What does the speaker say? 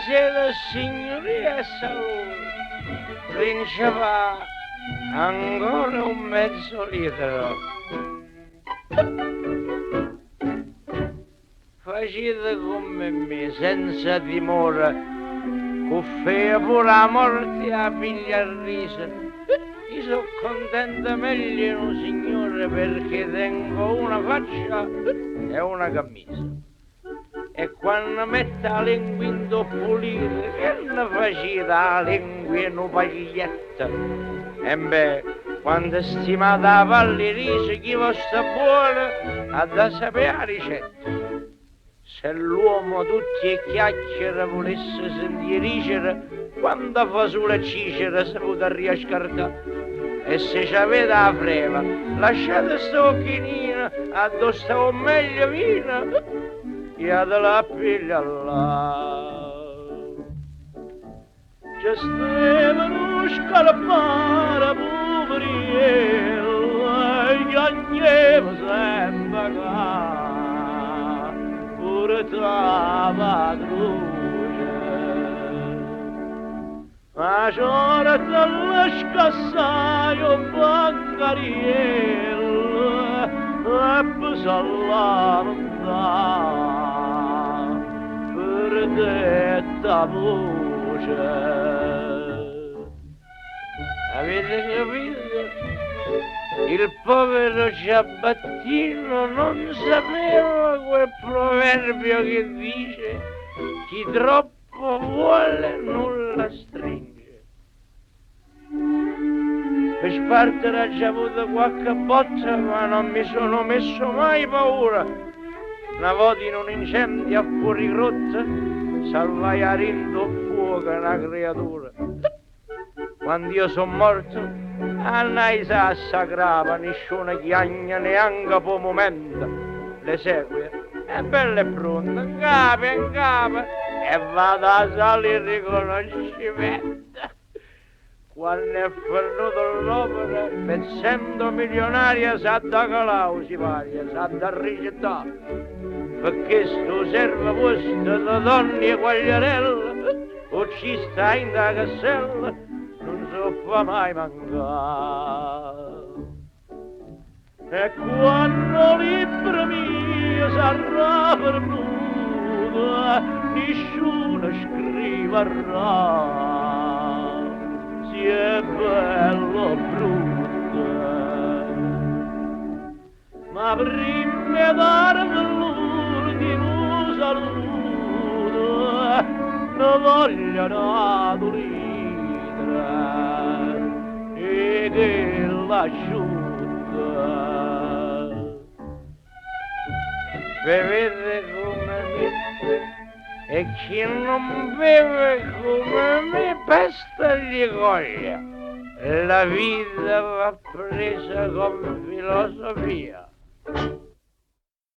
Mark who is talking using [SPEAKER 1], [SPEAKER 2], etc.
[SPEAKER 1] Buonasera signoria e salute. Principale, ancora un mezzo litro. Facete come me, senza timore, cuffia pure la morte a piglia il riso. Io sono contento meglio, signore, perché tengo una faccia e una camicia. E quando metto la lingua in pulire, che ne facete la lingua in un paglietto? E beh, quando stimate la palle riso, chi vostra buona ha da sapere la ricetta. Se l'uomo tutti e chiacchiere volesse sentire ricere, quando fa sulle cicere si può riascartare. E se ci avete la freva, lasciate sto occhinino, addosso un meglio vino, io te la piglia là. C'è Stefano scarpare poveriello, e piangeva sempre là, pure tra padruce. Ma c'ora te la scassai un bancariello, e poi s'alla lontana, per detta voce. Avete capito? Il povero ciabattino non sapeva quel proverbio che dice chi troppo vuole nulla stringe. Per spartere ha già avuto qualche botta, ma non mi sono messo mai paura. Una volta in un incendio a fuori grotta salvai a rindo fuoco una creatura. Quando io sono morto, annai sa sagrava, nessuno chiagna neanche per un momento. Le segue, è bella e pronta, in capo, e vado a salire il riconoscimento. Quando è venuto l'opera, essendo milionaria, sa da calausi varia, sa da ricettare. Perché sto servo vostro da donne e quagliarelle, uccista in da cassella, non so fa mai mancare. E quando libro mio sarà perduto, nessuno scriverà. Si è bello o brutto, ma prima di darmi l'ultimo saluto, ne voglio una tulitra e che l'asciutta. Bevete come me, e chi non beve come me pesta gli coglia. La vita va presa con filosofia.